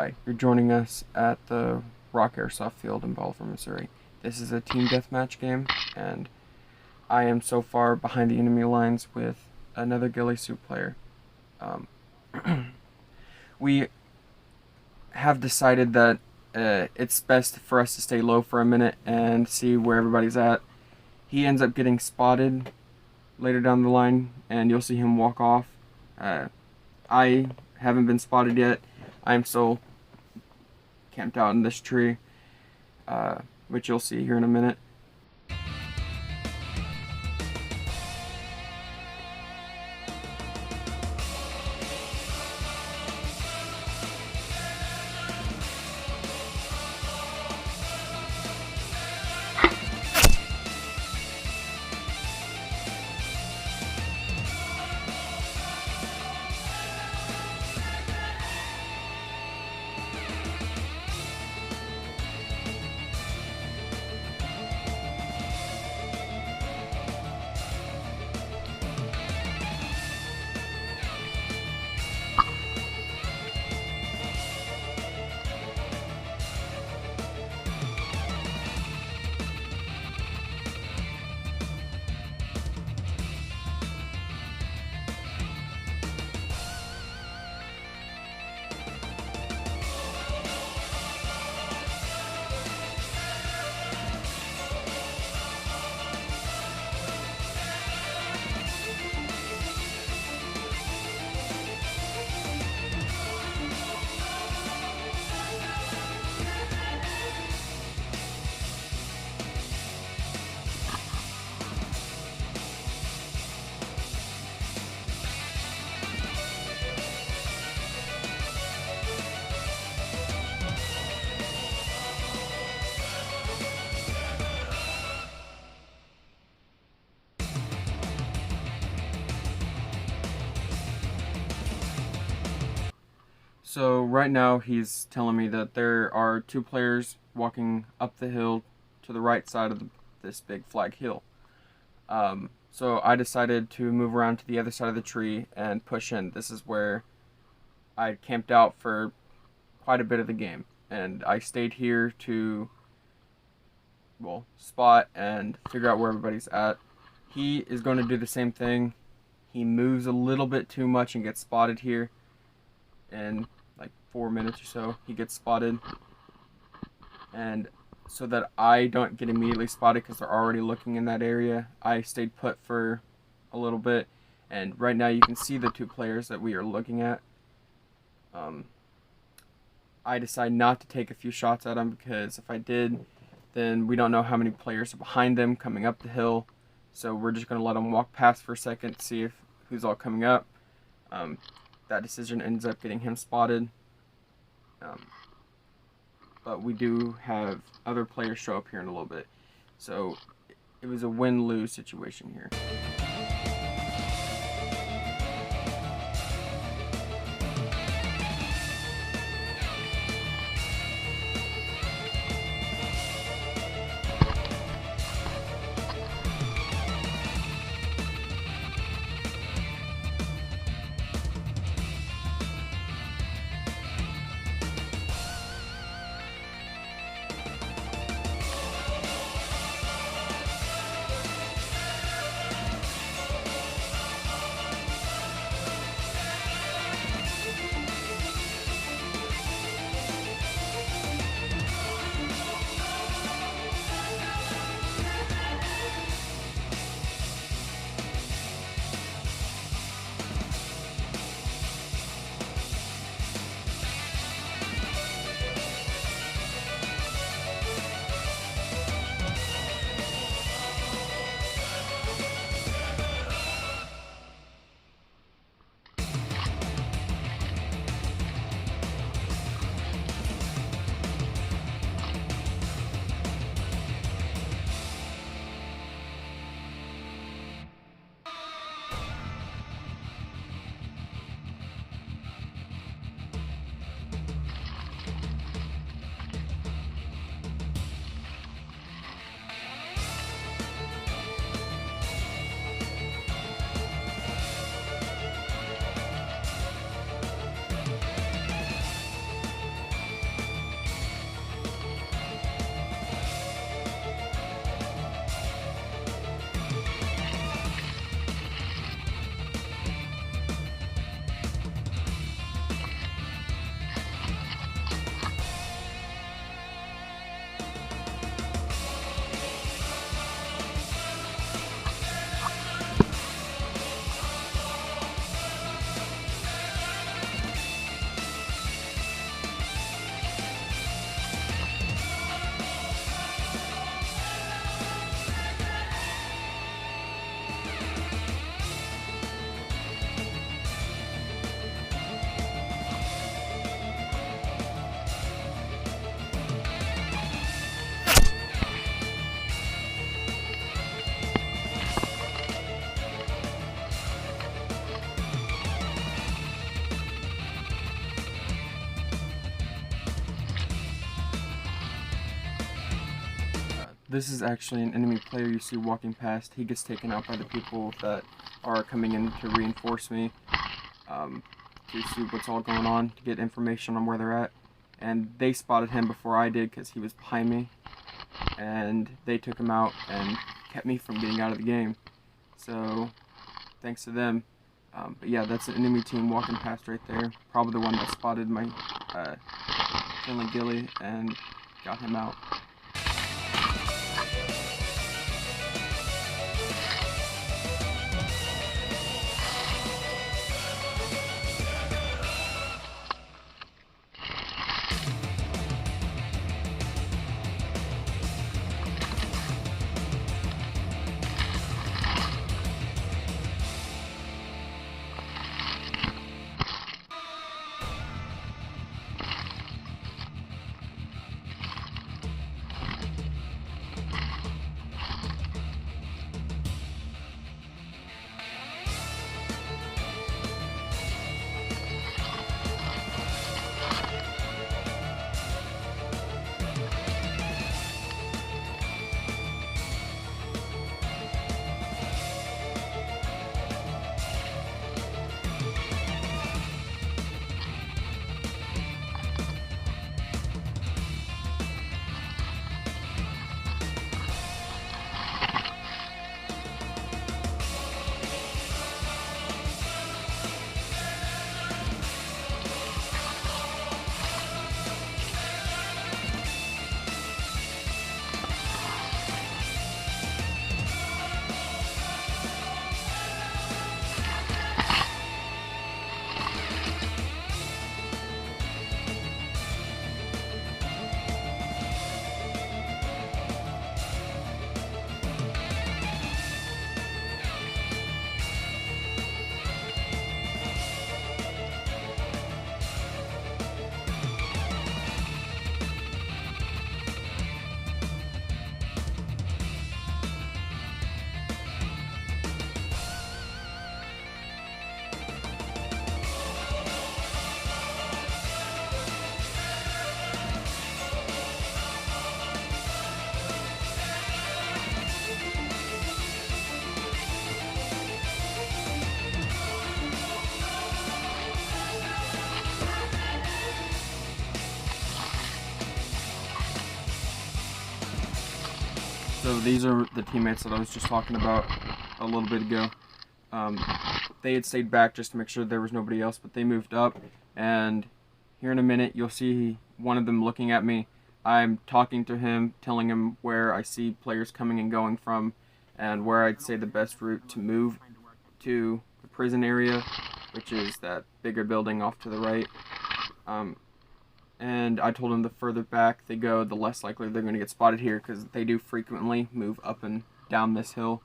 Hi, you're joining us at the Rock Airsoft Field in Bolivar, Missouri. This is a team deathmatch game, and I am so far behind the enemy lines with another ghillie suit player. Um, we have decided that it's best for us to stay low for a minute and see where everybody's at. He ends up getting spotted later down the line, and you'll see him walk off. I haven't been spotted yet. I'm still camped out in this tree, which you'll see here in a minute. So right now he's telling me that there are two players walking up the hill to the right side of this big flag hill. So I decided to move around to the other side of the tree and push in. This is where I camped out for quite a bit of the game, and I stayed here to, well, spot and figure out where everybody's at. He is going to do the same thing. He moves a little bit too much and gets spotted here, and 4 minutes or so, he gets spotted. And so that I don't get immediately spotted because they're already looking in that area, I stayed put for a little bit. And right now you can see the two players that we are looking at. I decide not to take a few shots at them because if I did, then we don't know how many players are behind them coming up the hill. So we're just going to let them walk past for a second, see who's all coming up. That decision ends up getting him spotted. But we do have other players show up here in a little bit. So it was a win-lose situation here. This is actually an enemy player you see walking past. He gets taken out by the people that are coming in to reinforce me, to see what's all going on, to get information on where they're at. And they spotted him before I did because he was behind me, and they took him out and kept me from getting out of the game. So thanks to them. But yeah, that's an enemy team walking past right there. Probably the one that spotted my friendly ghillie and got him out. So these are the teammates that I was just talking about a little bit ago. They had stayed back just to make sure there was nobody else, but they moved up, and here in a minute you'll see one of them looking at me. I'm talking to him, telling him where I see players coming and going from, and where I'd say the best route to move to the prison area, which is that bigger building off to the right. And I told them the further back they go, the less likely they're going to get spotted here, because they do frequently move up and down this hill.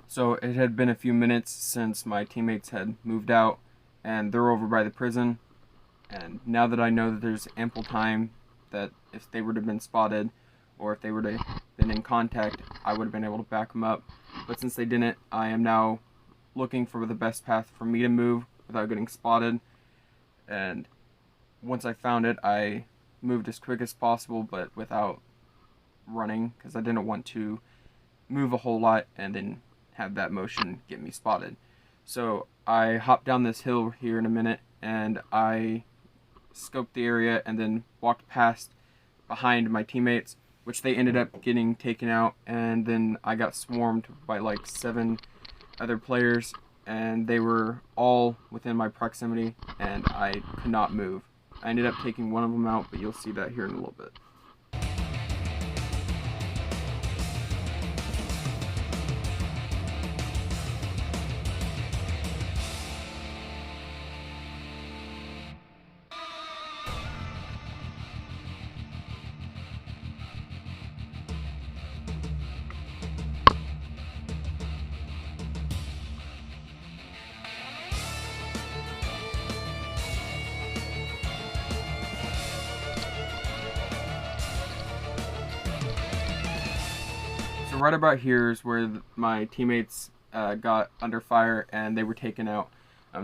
So it had been a few minutes since my teammates had moved out, and they're over by the prison. And now that I know that there's ample time, that if they would have been spotted, or if they would have been in contact, I would have been able to back them up. But since they didn't, I am now looking for the best path for me to move without getting spotted. And once I found it, I moved as quick as possible, but without running, because I didn't want to move a whole lot and then have that motion get me spotted. So I hopped down this hill here in a minute, and I scoped the area and then walked past behind my teammates, which they ended up getting taken out, and then I got swarmed by like 7 other players, and they were all within my proximity, and I could not move. I ended up taking one of them out, but you'll see that here in a little bit. So right about here is where my teammates got under fire and they were taken out.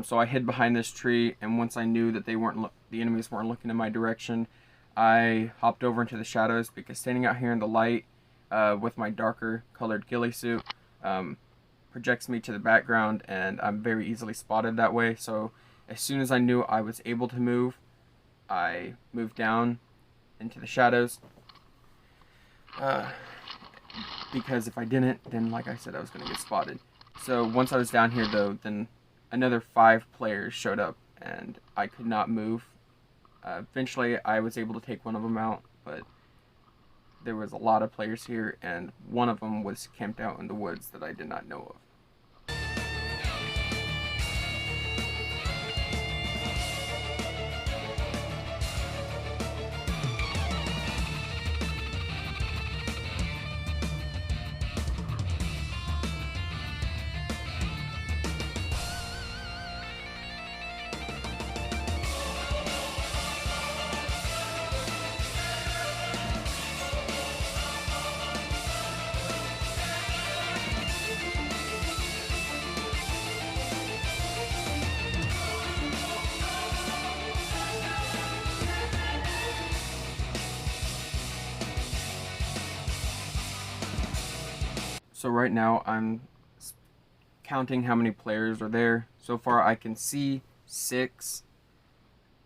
So I hid behind this tree, and once I knew that the enemies weren't looking in my direction, I hopped over into the shadows, because standing out here in the light with my darker colored ghillie suit projects me to the background, and I'm very easily spotted that way. So as soon as I knew I was able to move, I moved down into the shadows. Because if I didn't, then like I said, I was going to get spotted. So once I was down here though, then another 5 players showed up, and I could not move. Eventually I was able to take one of them out, but there was a lot of players here, and one of them was camped out in the woods that I did not know of. So right now I'm counting how many players are there. So far I can see 6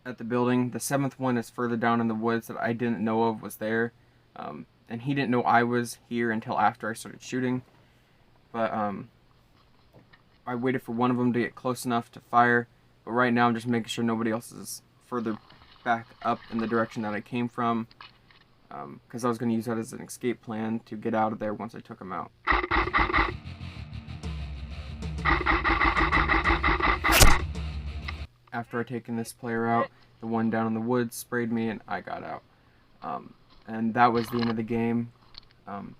at the building. The 7th one is further down in the woods that I didn't know of was there. And he didn't know I was here until after I started shooting. But I waited for one of them to get close enough to fire. But right now I'm just making sure nobody else is further back up in the direction that I came from. Because I was going to use that as an escape plan to get out of there once I took him out. After I taken this player out, the one down in the woods sprayed me and I got out. And that was the end of the game.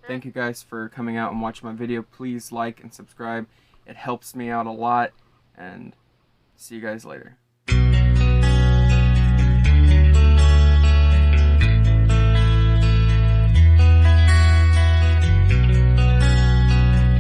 Thank you guys for coming out and watching my video. Please like and subscribe. It helps me out a lot. And see you guys later.